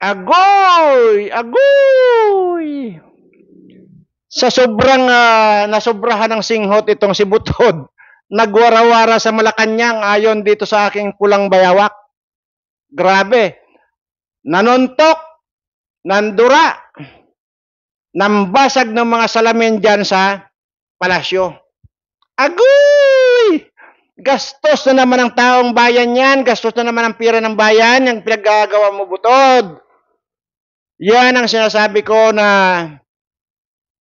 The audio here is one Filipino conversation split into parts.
Agoy! Agoy! Sa sobrang nasobrahan ng singhot itong si Butod, nagwarawara sa Malacanang ayon dito sa aking pulang bayawak. Grabe. Nanuntok, nandura, nambasag ng mga salamin dyan sa palasyo. Agoy! Gastos na naman ang taong bayan yan. Gastos na naman ang pira ng bayan. Yung pinaggagawa mo, Butod. Yan ang sinasabi ko na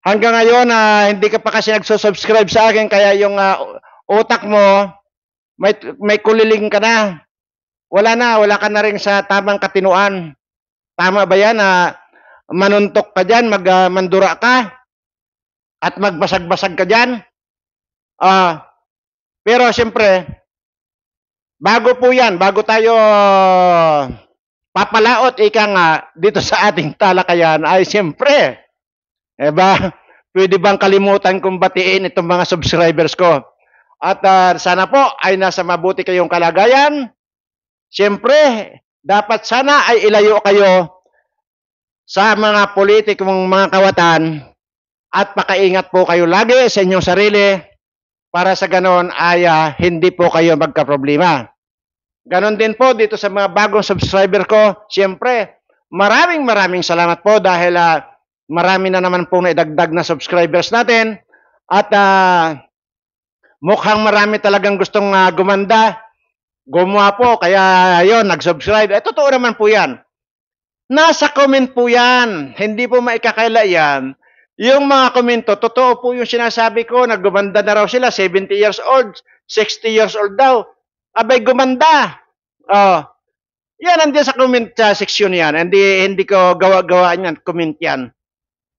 hanggang ngayon hindi ka pa kasi nagsusubscribe sa akin. Kaya yung utak mo, may kuliling ka na. Wala ka na rin sa tamang katinuan. Tama ba yan na manuntok ka dyan, mandura ka, at magbasag-basag ka dyan? Pero siyempre, bago po yan, bago tayo papalaot dito sa ating talakayan, ay siyempre, pwede bang kalimutan kong batiin itong mga subscribers ko? At sana po ay nasa mabuti kayong kalagayan. Siyempre, dapat sana ay ilayo kayo sa mga politikong mga kawatan at pakaingat po kayo lagi sa inyong sarili para sa ganon ay hindi po kayo magkaproblema. Ganon din po dito sa mga bagong subscriber ko. Siyempre, maraming salamat po dahil marami na naman po na idagdag na subscribers natin at mukhang marami talagang gustong gumanda. Gumawa po, kaya yon nag-subscribe. Totoo naman po yan. Nasa comment po yan. Hindi po maikakaila yan. Yung mga komento, totoo po yung sinasabi ko, naggumanda na raw sila, 70 years old, 60 years old daw. Abay, gumanda. Yan, nandiyan sa comment section yan. Hindi ko gawa-gawaan yan, comment yan.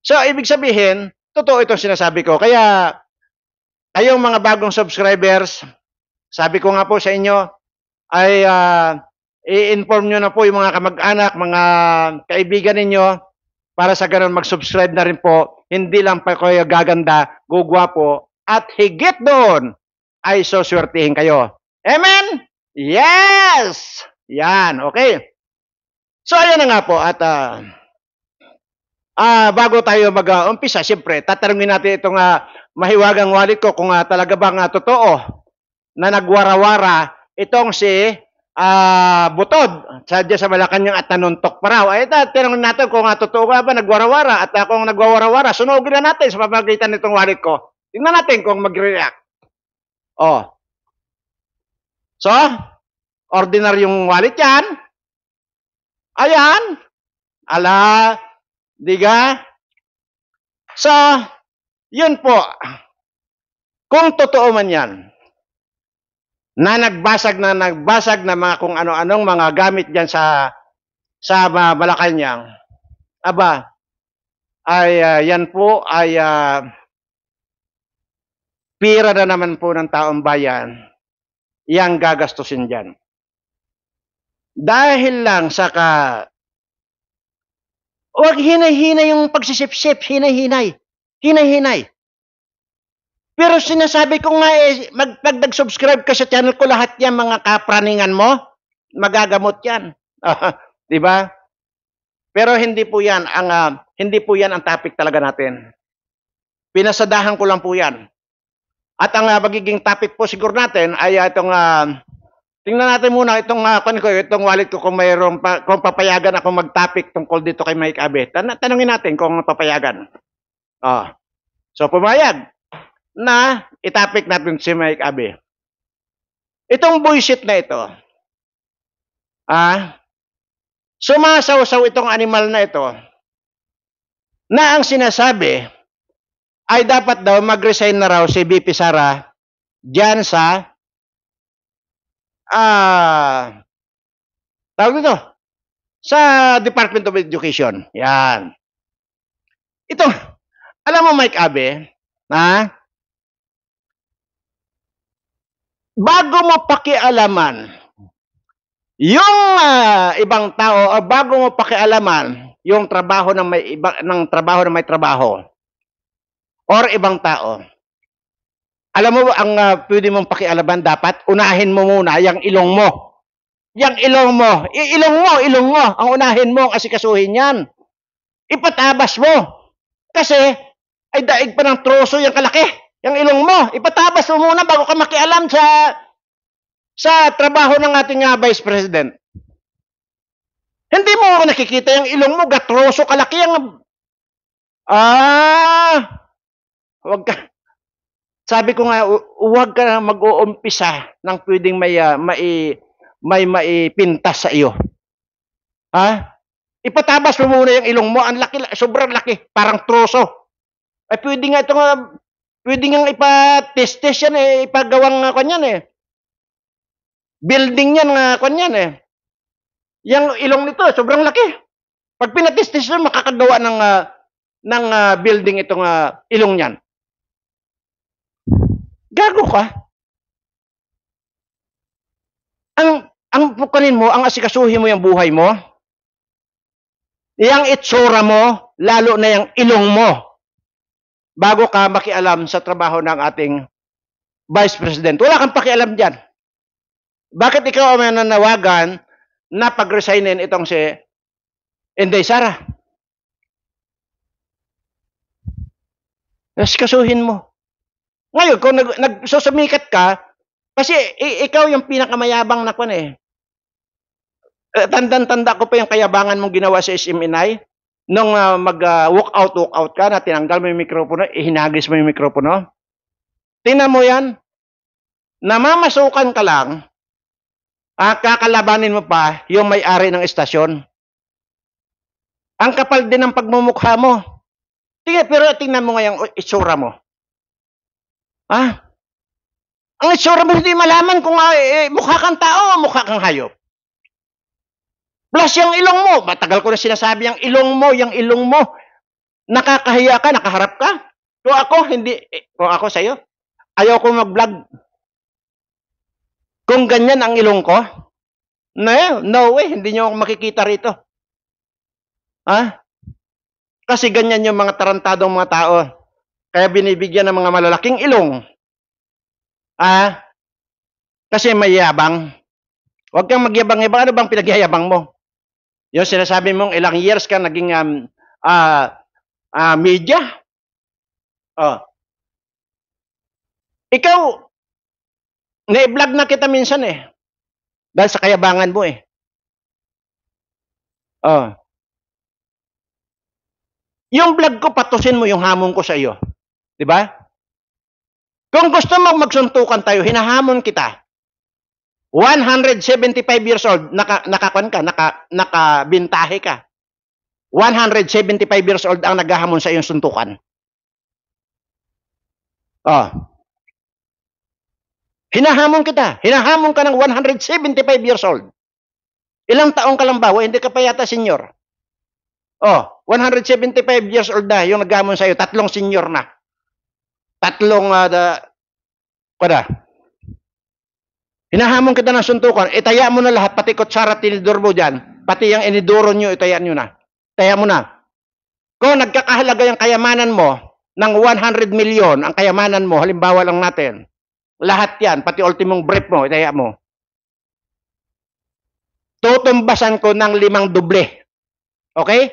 So, ibig sabihin, totoo itong sinasabi ko. Kaya, kayong mga bagong subscribers, sabi ko nga po sa inyo, ay i-inform nyo na po yung mga kamag-anak, mga kaibigan ninyo para sa ganun mag-subscribe na rin po. Hindi lang pa kayo gaganda, gugwapo, at higit doon ay suswertihin kayo. Amen? Yes! Yan, okay. So, ayan na nga po. At bago tayo mag-umpisa, siyempre, tatanungin natin itong mahiwagang wallet ko kung talaga bang totoo na nagwarawara itong si Butod sa Malacanang at nanuntok pa raw. Ay, tinanong natin kung totoo ba nagwarawara at kung nagwawarawara, sunugin na natin sa pamamagitan nitong wallet ko. Tingnan natin kung mag-react. So, ordinaryong wallet yan. Ayan. Ala, diga. So, yun po. Kung totoo man yan, na nagbasag na mga kung ano-anong mga gamit diyan sa Malacanang. Aba, ay yan po ay pira na naman po ng taong bayan yang gagastusin diyan. Dahil lang wag hinay-hinay yung pagsisip-sip, hinay-hinay. Pero sinasabi ko nga pag nag-subscribe ka sa channel ko, lahat yan mga kapraningan mo, magagamot yan. Di ba? Pero hindi po yan ang topic talaga natin. Pinasadahan ko lang po yan. At ang magiging topic po siguro natin ay itong tingnan natin muna itong wallet ko kung kung papayagan ako mag-topic tungkol dito kay Mike Abe. Tanungin natin kung papayagan. So pumayag na itapik natin si Mike Abe. Itong bullshit na ito, sumasaw-saw itong animal na ito, na ang sinasabi ay dapat daw mag-resign na raw si VP Sara dyan sa tawag dito, sa Department of Education. Yan. Ito, alam mo Mike Abe, bago mo pakialaman yung ibang tao o bago mo pakialaman yung trabaho ng may trabaho or ibang tao, alam mo ang pwede mong pakialaman, dapat unahin mo muna yung ilong mo. yang ilong mo. Ilong mo. Ang unahin mo, ang asikasuhin yan. Ipatabas mo. Kasi, ay daig pa ng troso yung kalaki. Yung ilong mo. Ipatabas mo muna bago ka makialam sa trabaho ng ating Vice President. Hindi mo nakikita yung ilong mo, gatroso kalaki yung... Wag ka. Sabi ko nga, huwag ka na mag-uumpisa ng pwedeng may maipintas sa iyo. Ipatabas mo muna yung ilong mo. Ang laki, sobrang laki. Parang troso. Ay, pwede nga ito nga, pwede nga ipatestes yan eh. Ipagawang kanyan eh. Building yan nga kanyan eh. Yung ilong nito, sobrang laki. Pag pinatestes mo, makakagawa ng building itong ilong niyan. Gago ka. Ang pukanin mo, ang asikasuhin mo yung buhay mo, yung itsura mo, lalo na yung ilong mo, bago ka makialam sa trabaho ng ating Vice President. Wala kang pakialam dyan. Bakit ikaw ang nananawagan na pag-resignin itong si Inday Sara? Asikasuhin mo. Ngayon, kung nagsusumikat ka, kasi ikaw yung pinakamayabang na kwan eh. Tanda ko pa yung kayabangan mong ginawa sa SMNI nung mag-walk out ka na tinanggal mo yung mikropono, ihinagis mo yung mikropono. Tingnan mo yan. Namamasukan ka lang, kakalabanin mo pa yung may-ari ng estasyon. Ang kapal din ng pagmumukha mo. Pero tingnan mo ngayong itsura mo. Ang itsura mo hindi malaman kung mukha kang tao o mukha kang hayop. Plus yung ilong mo, matagal ko na sinasabi yung ilong mo, nakakahiya ka, nakaharap ka. Kung ako sa'yo, ayaw ko mag-vlog. Kung ganyan ang ilong ko, no way, hindi nyo ako makikita rito. Kasi ganyan yung mga tarantadong mga tao. Kaya binibigyan ng mga malalaking ilong. Kasi may yabang. Huwag kang magyabang-yabang. Ano bang pinagyayabang mo? Yung sinasabi mong ilang years ka naging media. Ikaw, na-vlog na kita minsan eh. Dahil sa kayabangan mo eh. Yung vlog ko, patusin mo yung hamon ko sa iyo. Diba? Kung gusto mong magsuntukan tayo, hinahamon kita. 175 years old, nakabintahe ka. 175 years old ang naghahamon sa iyong suntukan. Hinahamon kita. Hinahamon ka ng 175 years old. Ilang taong ka lang ba? Hindi ka pa yata senior. 175 years old na yung naghahamon sa iyo. 3 senior na. 3 hinahamon kita ng suntukan, itaya mo na lahat, pati kutsara tinidor mo dyan, pati yung inidoro nyo, itaya nyo na. Taya mo na. Kung nagkakahalaga yung kayamanan mo ng 100 million, ang kayamanan mo, halimbawa lang natin, lahat yan, pati ultimong brief mo, itaya mo. Tutumbasan ko ng 5 doble. Okay?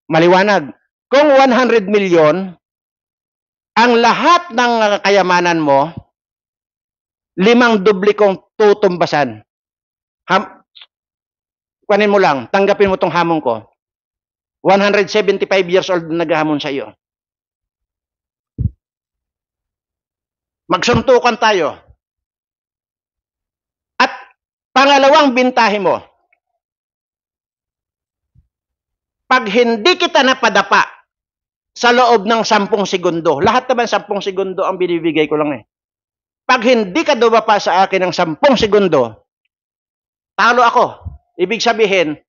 Maliwanag. Kung 100 million, ang lahat ng kayamanan mo, 5 doble kong tutumbasan. Kunin mo lang, tanggapin mo tong hamon ko. 175 years old na naghahamon sa iyo. Magsuntukan tayo. At pangalawang bintahe mo, pag hindi kita napadapa sa loob ng 10 segundo, lahat naman 10 segundo ang binibigay ko lang eh. Pag hindi ka dumapa sa akin ng 10 segundo, talo ako. Ibig sabihin,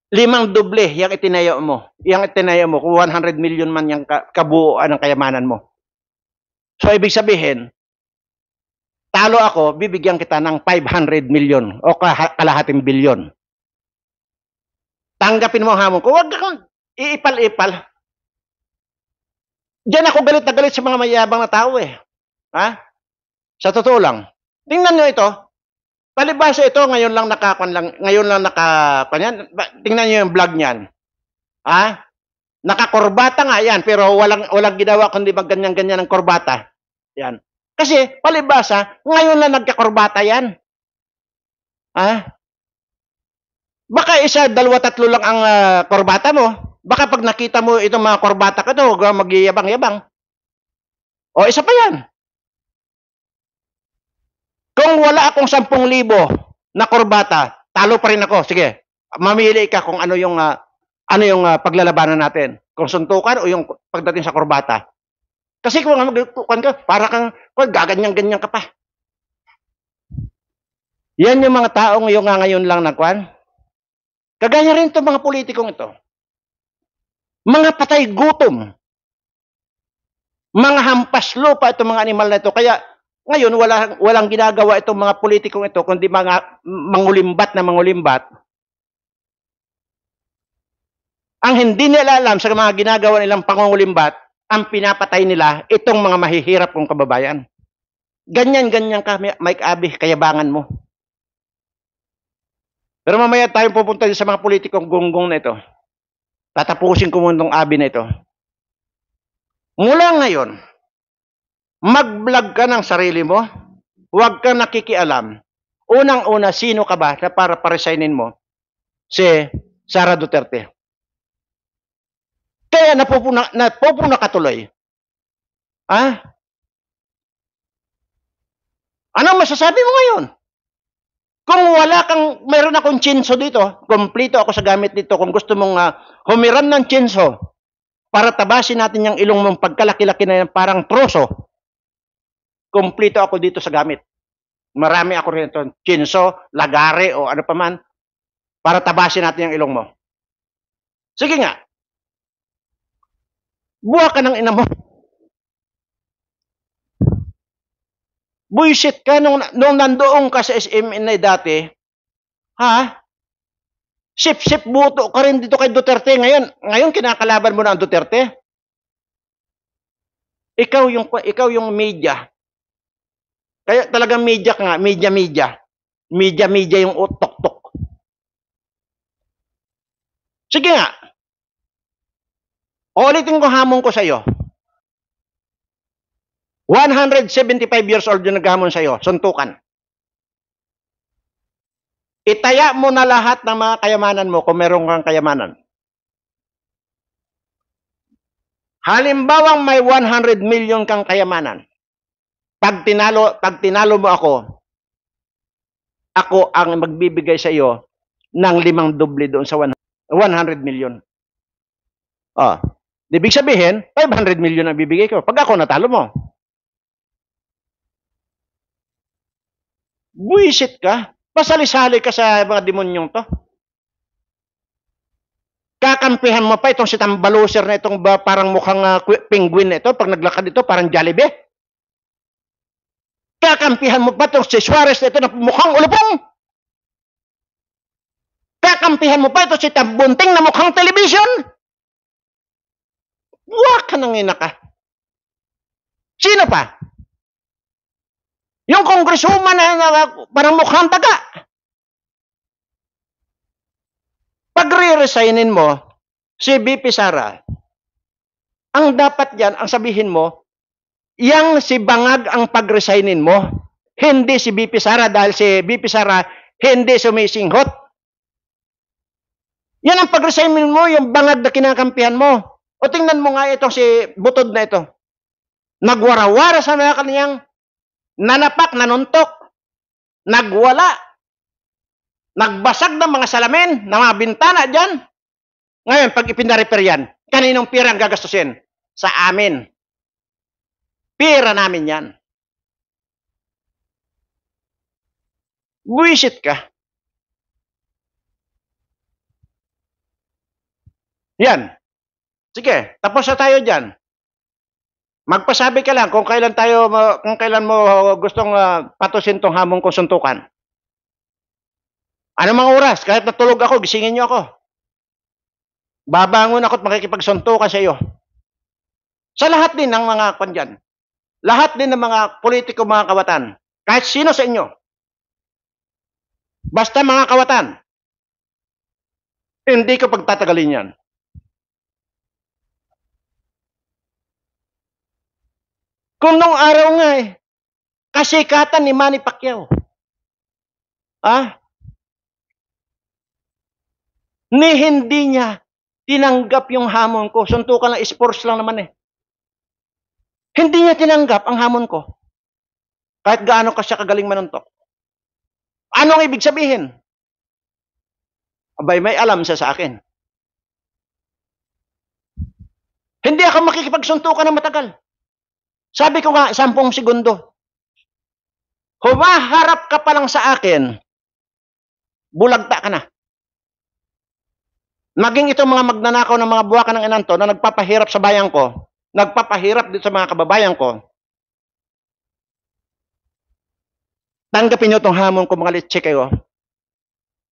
5 doble yung itinayo mo. Yung itinayo mo, kung 100 million man yung kabuuan ng kayamanan mo. So, ibig sabihin, talo ako, bibigyan kita ng 500 million o kalahating bilyon. Tanggapin mo ang hamon ko. Huwag kang iipal-ipal. Diyan ako galit na galit sa mga mayabang na tao eh. Sa totoo lang. Tingnan nyo ito. Palibhasa ito, ngayon lang nakakanyan. Tingnan niyo yung vlog niyan. Ha? Nakakorbata nga yan, pero walang ginawa kundi ganyan-ganyan ng korbata. Yan. Kasi, palibhasa, ngayon lang nagkakorbata yan. Ha? Baka isa, dalawa, tatlo lang ang korbata mo. Baka pag nakita mo itong mga korbata ka to, huwag magyayabang-yabang. O, isa pa yan. Kung wala akong 10,000 na korbata, talo pa rin ako. Sige, mamili ka kung ano yung paglalabanan natin. Kung suntukan o yung pagdating sa korbata. Kasi kung magtukan ka, para kang gaganyan-ganyan ka pa. Yan yung mga taong yung ngayon lang nagkuhan. Kagaya rin itong mga politikong ito. Mga patay gutom. Mga hampas lupa itong mga animal na ito. Kaya ngayon walang ginagawa itong mga politikong ito kundi mga mangulimbat. Ang hindi nila alam sa mga ginagawa nilang pangungulimbat, ang pinapatay nila itong mga mahihirap kong kababayan. Ganyan-ganyan ka, Mike Abby, kayabangan mo. Pero mamaya tayo pupunta sa mga politikong gonggong na ito. Tatapusin ko muna itong Abby na ito. Mula ngayon, mag-vlog ka ng sarili mo, huwag kang nakikialam. Unang-una, sino ka ba na para paresignin mo? Si Sara Duterte. Kaya napupuna ka tuloy. Ha? Anong masasabi mo ngayon? Kung mayroon akong tsinso dito, kompleto ako sa gamit dito, kung gusto mong humiram ng tsinso, para tabasin natin yung ilong mong pagkalaki-laki na yan, parang troso, kompleto ako dito sa gamit. Marami ako rin ito, tsinso, lagare, o ano pa man, para tabasin natin yung ilong mo. Sige nga. Buha ka ng ina mo. Buisit ka nung nandoon ka sa SMNA dati, ha? Sip-sip buto ka rin dito kay Duterte ngayon kinakalaban mo na ang Duterte. Ikaw yung media. Kaya talagang media ka nga, media. Media yung utok-tok. Sige nga. Ulitin ko hamon ko sa iyo. 175 years old yung naghamon sa iyo, suntukan. Itaya mo na lahat ng mga kayamanan mo kung meron kang kayamanan. Halimbawang may 100 million kang kayamanan. Pag tinalo mo ako ang magbibigay sa iyo ng 5 doble doon sa 100 million. Oh, ibig sabihin, 500 million ang bibigay ko. Pag ako natalo mo. Buisit ka. Pasali-sali ka sa mga demonyong to. Kakampihan mo pa itong si Tambaluser na itong parang mukhang penguin na ito. Pag naglakad ito, parang Jollibee. Kakampihan mo pa itong si Suarez na ito na mukhang ulupong. Kakampihan mo pa ito si Tabunting na mukhang television. Buwak ka nang ina ka. Sino pa? Yung congresswoman na parang mukhang taga. Pag re-resignin mo, si BP Sara, ang dapat yan, ang sabihin mo, yang si Bangag ang pag-resignin mo, hindi si BP Sara dahil si BP Sara hindi sumisinghot. Yan ang pag-resignin mo, yung Bangag na kinakampihan mo. O tingnan mo nga itong si Butod na ito. Nagwarawara sa mga kaniyang nanapak, nanuntok, nagwala, nagbasag ng mga salamin, ng mga bintana dyan. Ngayon, pag ipinarepair yan, kaninong pira ang gagastusin? Sa amin. Pira namin yan. Buisit ka. Yan. Sige, tapos na tayo dyan. Magpasabi ka lang kung kailan mo gustong patusin tong hamon kong suntukan. Ano mga oras? Kahit natulog ako, gisingin niyo ako. Babangon ako at makikipagsuntukan sa iyo. Sa lahat din ng mga kandyan. Lahat din ng mga politiko, mga kawatan. Kahit sino sa inyo. Basta mga kawatan, hindi ko pagtatagalin yan. Kung nung araw nga kasikatan ni Manny Pacquiao, ni hindi niya tinanggap yung hamon ko. Suntukan lang, sports lang naman Hindi niya tinanggap ang hamon ko. Kahit gaano ka siya kagaling manuntok. Anong ibig sabihin? Abay, may alam siya sa akin. Hindi ako makikipagsuntukan ng matagal. Sabi ko nga, 10 segundo. Humaharap ka pa lang sa akin, bulagta ka na. Maging itong mga magnanakaw ng mga buwakan ng inanto na nagpapahirap sa bayan ko, nagpapahirap dito sa mga kababayan ko, tanggapin nyo itong hamon ko, mga litsi kayo.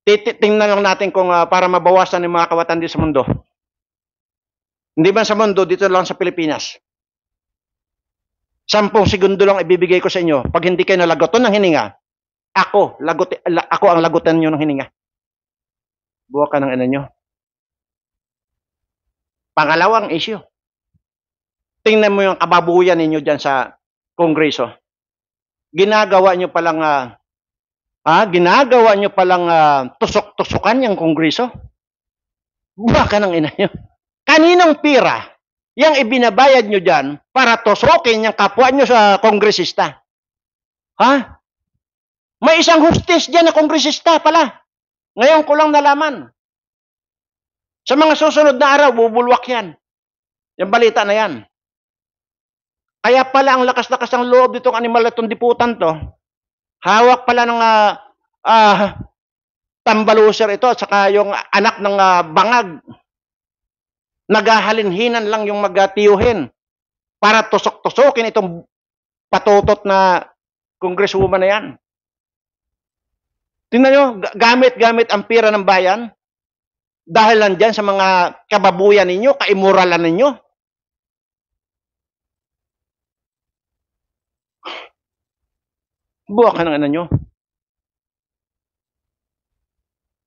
Tingnan lang natin kung para mabawasan yung mga kawatan dito sa mundo. Hindi ba sa mundo, dito lang sa Pilipinas. 10 segundo lang ibibigay ko sa inyo. Pag hindi kayo nalagoton ng hininga, ako ang lagutan nyo ng hininga. Buwakan ng ina nyo. Pangalawang issue. Tingnan mo yung kababuyan ninyo dyan sa Kongreso. Ginagawa nyo palang tusok-tusukan yung Kongreso. Buwakan ng ina nyo. Kaninong pira yung ibinabayad nyo dyan para tusokin yung kapwa nyo sa kongresista? May isang hostes dyan na kongresista pala. Ngayon ko lang nalaman. Sa mga susunod na araw, bubulwak yan. Yung balita na yan. Kaya pala ang lakas-lakas ng loob ditong animal na itong diputan to. Hawak pala ng tambaluser ito at saka yung anak ng bangag. Naghahalinhinan lang yung magtiyuhin para tusok-tusokin itong patutot na congresswoman na yan. Tingnan nyo, gamit-gamit ang pira ng bayan dahil lang dyan sa mga kababuyan ninyo, kaimuralan ninyo. Buwakan ng ano nyo.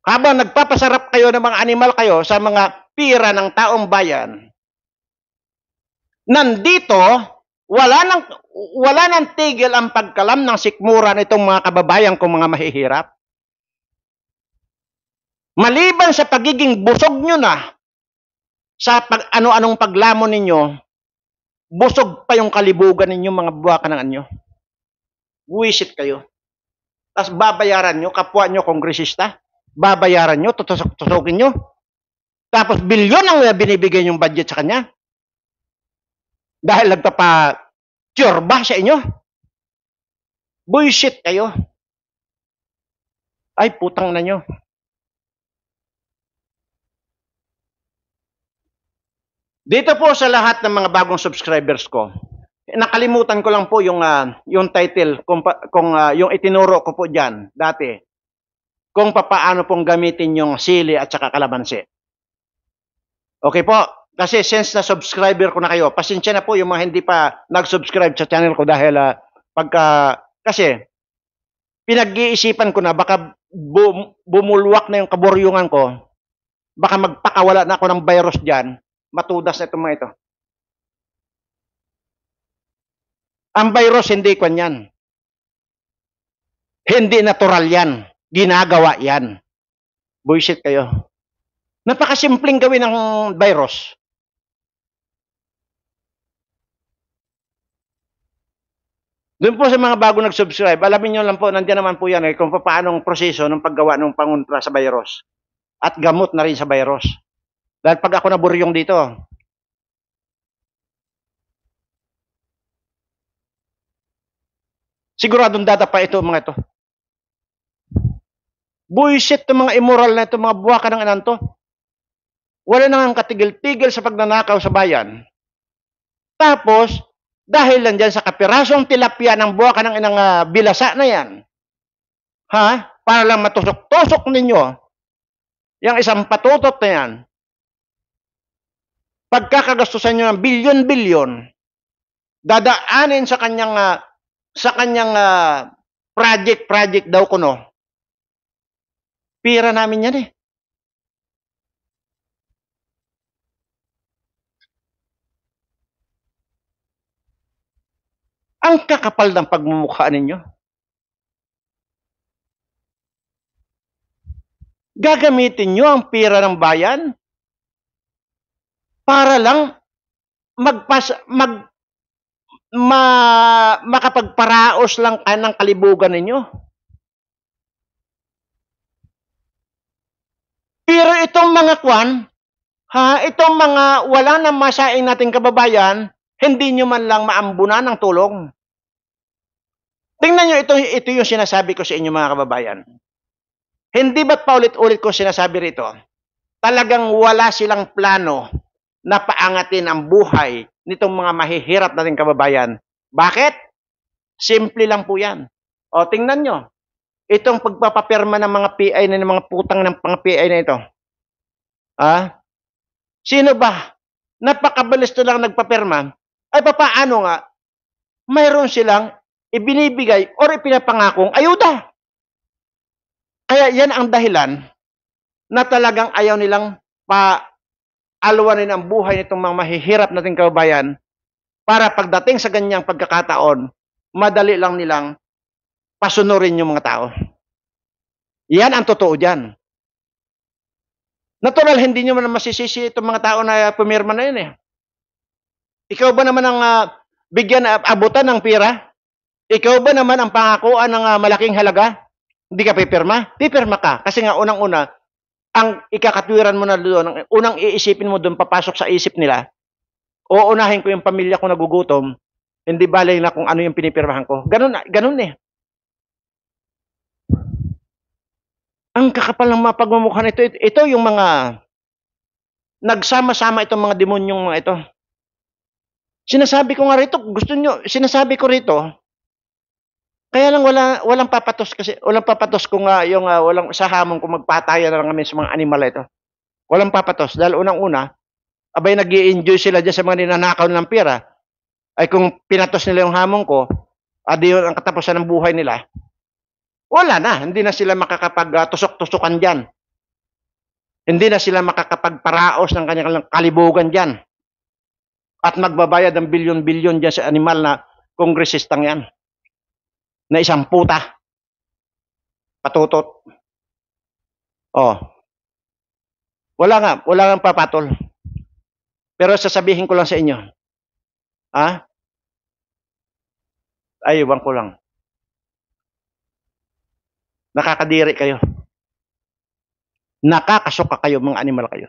Habang nagpapasarap kayo ng mga animal kayo sa mga pira ng taong bayan, nandito, wala nang tigil ang pagkalam ng sikmura nitong mga kababayan kong mga mahihirap. Maliban sa pagiging busog nyo na, sa ano-anong paglamon ninyo, busog pa yung kalibugan ninyo, mga buwakan ng anyo. Buwisit kayo. Tapos babayaran nyo, kapwa nyo kongresista, babayaran nyo, tutusokin nyo. Tapos bilyon ang binibigay yung budget sa kanya. Dahil nagpapa-tsurba sa inyo. Buwisit kayo. Ay, putang na nyo. Dito po sa lahat ng mga bagong subscribers ko, nakalimutan ko lang po yung title, kung yung itinuro ko po dyan dati, kung paano pong gamitin yung sili at saka kalamansi. Okay po, kasi since na subscriber ko na kayo, pasensya na po yung mga hindi pa nag-subscribe sa channel ko dahil kasi pinag-iisipan ko na baka bumulwak na yung kaburyungan ko, baka magpakawala na ako ng virus dyan, matudas na itong mga ito. Ang virus hindi kwan yan. Hindi natural yan. Ginagawa yan. Bullshit kayo. Napakasimpleng gawin ng virus. Doon po sa mga bago nag-subscribe, alamin nyo lang po, nandiyan naman po yan kung paano ang proseso ng paggawa ng pangontra sa virus. At gamot na rin sa virus. Dahil pag ako naburyong dito, siguradong dadapa ito mga ito. Buisit itong mga immoral na ito, mga buwakan ng inanto. Wala nang katigil-tigil sa pagnanakaw sa bayan. Tapos, dahil lang dyan sa kapirasong tilapia ng buwakan ng inang bilasa na yan, para lang matusok-tusok ninyo, yung isang patutot na yan, pagkakagastusan nyo ng bilyon-bilyon, dadaanin sa kanyang project daw kuno. Pira namin yan eh. Ang kakapal ng pagmumukha ninyo. Gagamitin nyo ang pira ng bayan para lang makapagparaos lang ng kalibugan ninyo. Pero itong mga itong mga wala nang masaing nating kababayan, hindi nyo man lang maambunan ng tulong. Tingnan nyo, ito yung sinasabi ko sa inyo mga kababayan. Hindi ba't paulit-ulit ko sinasabi rito? Talagang wala silang plano na paangatin ang buhay nitong mga mahihirap nating kababayan. Bakit? Simple lang po yan. O, tingnan nyo. Itong pagpapapirma ng mga PI na ng mga putang ng mga PI na ito. Sino ba? Napakabilis na lang nagpapirma. Ay, papaano nga? Mayroon silang ibinibigay or ipinapangakong ayuda. Kaya yan ang dahilan na talagang ayaw nilang paalwanin ang buhay nitong mga mahihirap nating kababayan para pagdating sa ganyang pagkakataon, madali lang nilang pasunurin yung mga tao. Yan ang totoo dyan. Natural, hindi nyo man masisisi itong mga tao na pumirma na yun eh. Ikaw ba naman ang bigyan abutan ng pira? Ikaw ba naman ang pangakuan ng malaking halaga? Hindi ka pipirma? Pipirma ka. Kasi nga unang-una, ang ikakatwiran mo na doon, unang iisipin mo doon, papasok sa isip nila, uunahin ko yung pamilya ko nagugutom, hindi balay na kung ano yung pinipirmahan ko. Ganun eh. Ang kakapal ng mga pagmumukha nito, ito yung mga nagsama-sama itong mga demonyong mga ito. Sinasabi ko nga rito, sinasabi ko rito, kaya lang walang papatos kasi, walang papatos kung yung walang sa hamon kung magpatayan na lang kami sa mga animal ito. Walang papatos dahil unang-una, abay nag-i-enjoy sila dyan sa mga ninanakaw ng pera. Ay kung pinatos nila yung hamon ko, adi yun ang katapusan ng buhay nila. Wala na, hindi na sila makakapag-tusok-tusukan dyan. Hindi na sila makakapagparaos ng kanyang kalibugan dyan. At magbabayad ng bilyon-bilyon dyan sa animal na kongresistang yan. Na isang puta. Patutot. Oh. Wala nga papatol. Pero sasabihin ko lang sa inyo. Aywan ko lang. Nakakadiri kayo. Nakakasuka kayo, mga animal kayo.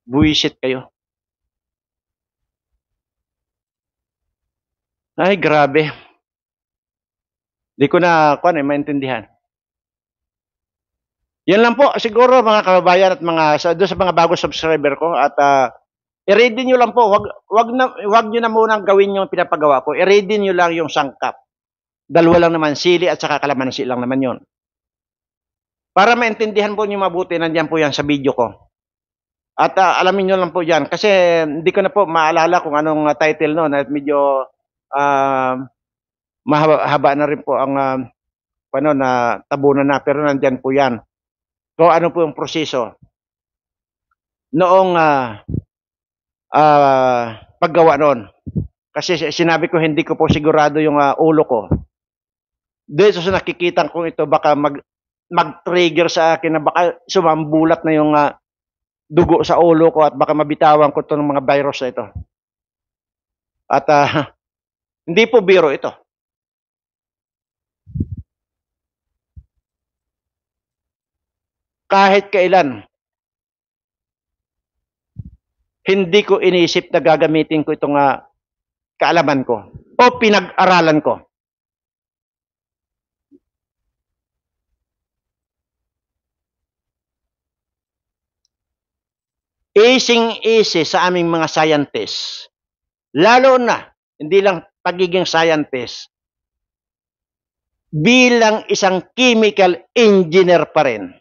Buwisit kayo. Ay, grabe. Di ko na maintindihan. Yan lang po, siguro mga kababayan at doon sa mga bago subscriber ko at i-ready nyo lang po, wag nyo na munang gawin yung pinapagawa ko. I-ready nyo lang yung sangkap. Dalawa lang naman, sili at saka kalamansi lang naman yon. Para maintindihan po nyo mabuti, nandiyan po yan sa video ko. At alamin nyo lang po yan. Kasi hindi ko na po maalala kung anong title noon. At medyo mahaba na rin po ang na tabunan na. Pero nandiyan po yan. So ano po yung proseso? Noong paggawa noon. Kasi sinabi ko hindi ko po sigurado yung ulo ko. Dito sa nakikita ko ito baka mag-trigger sa akin na baka sumambulat na yung dugo sa ulo ko at baka mabitawan ko ito ng mga virus na ito. At hindi po biro ito. Kahit kailan, hindi ko inisip na gagamitin ko itong kaalaman ko o pinag-aralan ko. Easy sa aming mga scientists. Lalo na, hindi lang pagiging scientist, bilang isang chemical engineer pa rin.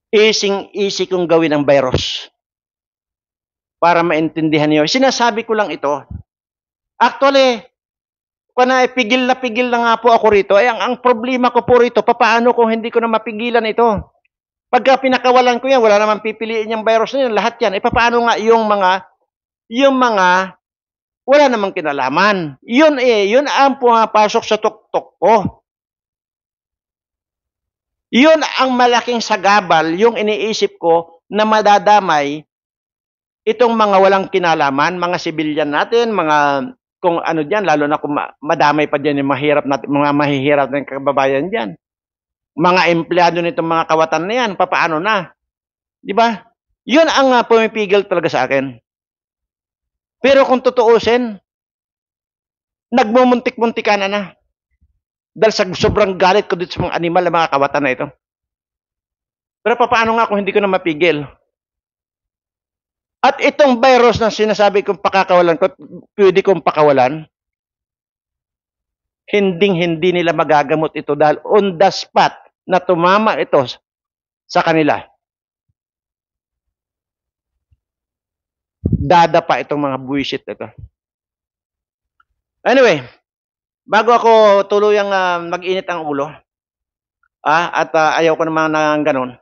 Easy kong gawin ang virus. Para maintindihan niyo. Sinasabi ko lang ito. Actually, pigil na nga po ako rito. Ang problema ko po rito, papaano kung hindi ko na mapigilan ito? Pagka pinakawalan ko yan, wala naman pipiliin yung virus na yan, lahat yan. Papaano nga yung mga wala namang kinalaman. Yun ang pumapasok sa tuktok ko. Yun ang malaking sagabal, yung iniisip ko na madadamay itong mga walang kinalaman, mga sibilyan natin, mga kung ano diyan, lalo na kung madamay pa diyan yung mga mahihirap na kababayan diyan. Mga empleyado nitong mga kawatan na yan, papaano na? Di ba? Yun ang pumipigil talaga sa akin. Pero kung tutuusin, nagmumuntik-muntikan na. Dahil sa sobrang galit ko dito sa mga animal na mga kawatan na ito. Pero paano nga kung hindi ko na mapigil? At itong virus na sinasabi kong pakakawalan ko, pwede kong pakawalan, hindi nila magagamot ito dahil on the spot na tumama ito sa kanila. Dadapa itong mga buwisit ito. Anyway, bago ako tuluyang mag-init ang ulo, at ayaw ko naman ng ganun,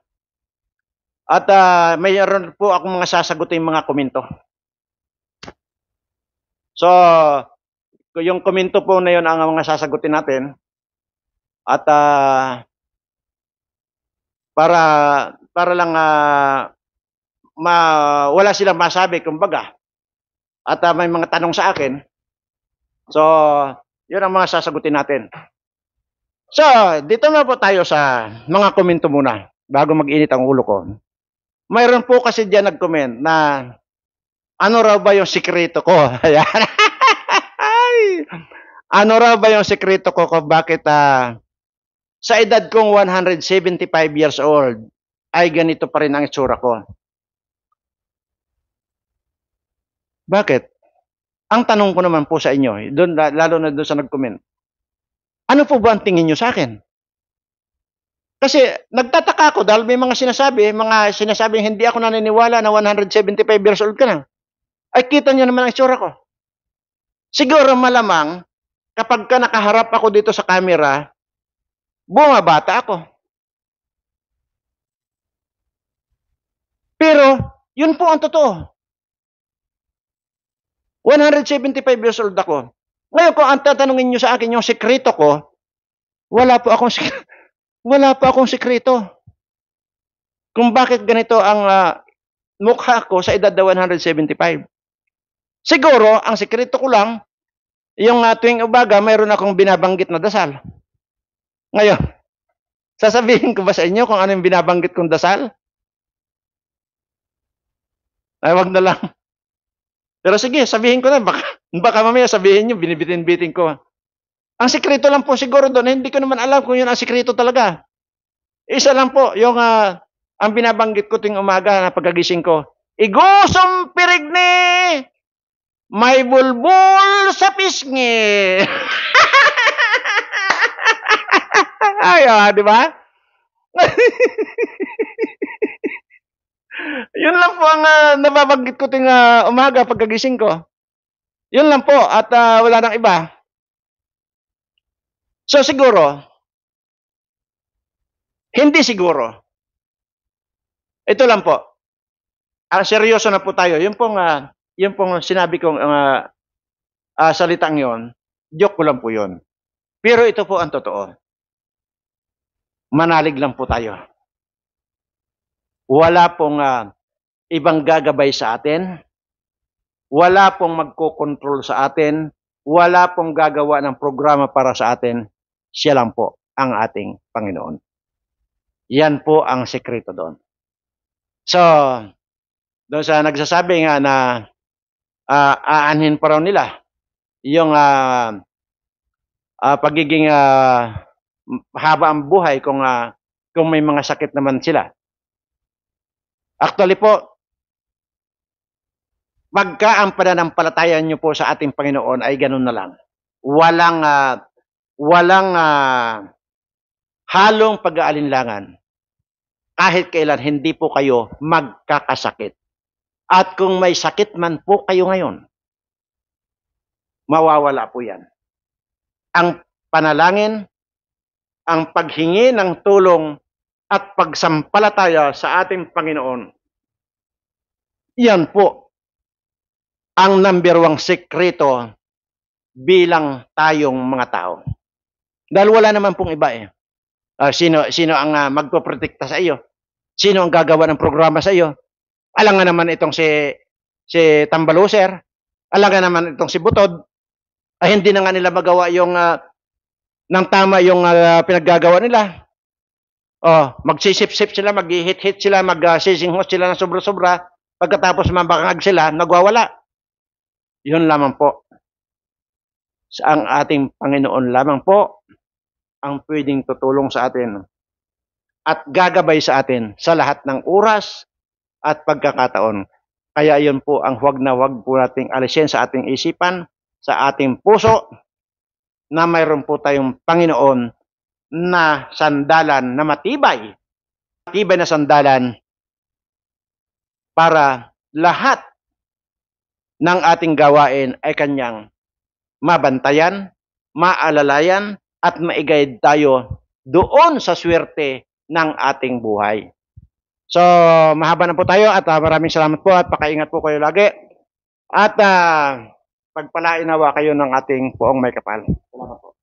at mayroon po akong mga sasagutin mga komento. So, yung komento po na yun ang mga sasagutin natin. At para lang wala silang masabi, kumbaga. At may mga tanong sa akin. So, yun ang mga sasagutin natin. So, dito na po tayo sa mga komento muna bago mag-init ang ulo ko. Mayroon po kasi diyan nag-comment na ano raw ba yung sikreto ko? Ayan. Ano raw ba yung sikreto ko kung bakit sa edad kong 175 years old ay ganito pa rin ang itsura ko? Bakit? Ang tanong ko naman po sa inyo, lalo na doon sa nag-comment, ano po ba ang tingin nyo sa akin? Kasi nagtataka ako dahil may mga sinasabing hindi ako naniniwala na 175 years old ka na. Ay kita nyo naman ang itsura ko. Siguro malamang kapag ka nakaharap ako dito sa camera, bumabata ako. Pero, yun po ang totoo. 175 years old ako. Ngayon, kung ang tatanungin nyo sa akin yung sekreto ko, wala po akong sekreto. Kung bakit ganito ang mukha ko sa edad na 175. Siguro, ang sekreto ko lang, yung tuwing umaga, mayroon akong binabanggit na dasal. Ngayon, sasabihin ko ba sa inyo kung ano yung binabanggit kong dasal? Ay, wag na lang. Pero sige, sabihin ko na. Baka mamaya sabihin nyo, binibitin-bitin ko. Ang sekreto lang po siguro doon, hindi ko naman alam kung yun ang sekreto talaga. Isa lang po, yung ang binabanggit ko tuwing umaga na pagkagising ko, Igosong pirigni, may bulbul sa pisngi. Ay, di ba? Yun lang po ang nababanggit ko tuwing umaga pagkagising ko. Yun lang po at wala nang iba. So siguro, hindi siguro. Ito lang po. Seryoso na po tayo. Yung pong sinabi kong salitang yon, joke ko lang po yon. Pero ito po ang totoo. Manalig lang po tayo. Wala pong ibang gagabay sa atin. Wala pong magkokontrol sa atin. Wala pong gagawa ng programa para sa atin. Siya lang po ang ating Panginoon. Yan po ang sekreto doon. So, doon sa nagsasabi nga na aanhin pa raw nila yung pagiging haba ang buhay kung may mga sakit naman sila. Actually po, pagka ang pananampalataya nyo po sa ating Panginoon ay ganun na lang. Walang halong pag-aalinlangan. Kahit kailan hindi po kayo magkakasakit. At kung may sakit man po kayo ngayon, mawawala po yan. Ang panalangin, ang paghingi ng tulong at pagsampalataya sa ating Panginoon. Yan po ang number 1 sekreto bilang tayong mga tao. Dahil wala naman pong iba eh. Sino ang magpoprotekta sa iyo? Sino ang gagawa ng programa sa iyo? Alam nga naman itong si Tambaluser, alam nga naman itong si Butod, ay hindi na nga nila magawa yung ng tama yung pinaggagawa nila. Magsisip-sip sila, mag-hit-hit sila, mag-sisinghot sila ng sobra-sobra, pagkatapos mabangag sila, nagwawala. Yun lamang po. Ang ating Panginoon lamang po ang pwedeng tutulong sa atin at gagabay sa atin sa lahat ng oras at pagkakataon. Kaya yun po ang huwag na huwag po nating alisin sa ating isipan, sa ating puso, na mayroon po tayong Panginoon na sandalan na matibay. Matibay na sandalan para lahat ng ating gawain ay kanyang mabantayan, maalalayan, at maigayad tayo doon sa swerte ng ating buhay. So, mahaba na po tayo at maraming salamat po at pakaingat po kayo lagi. At pagpalain nawa kayo ng ating Poong May Kapal. Salamat po.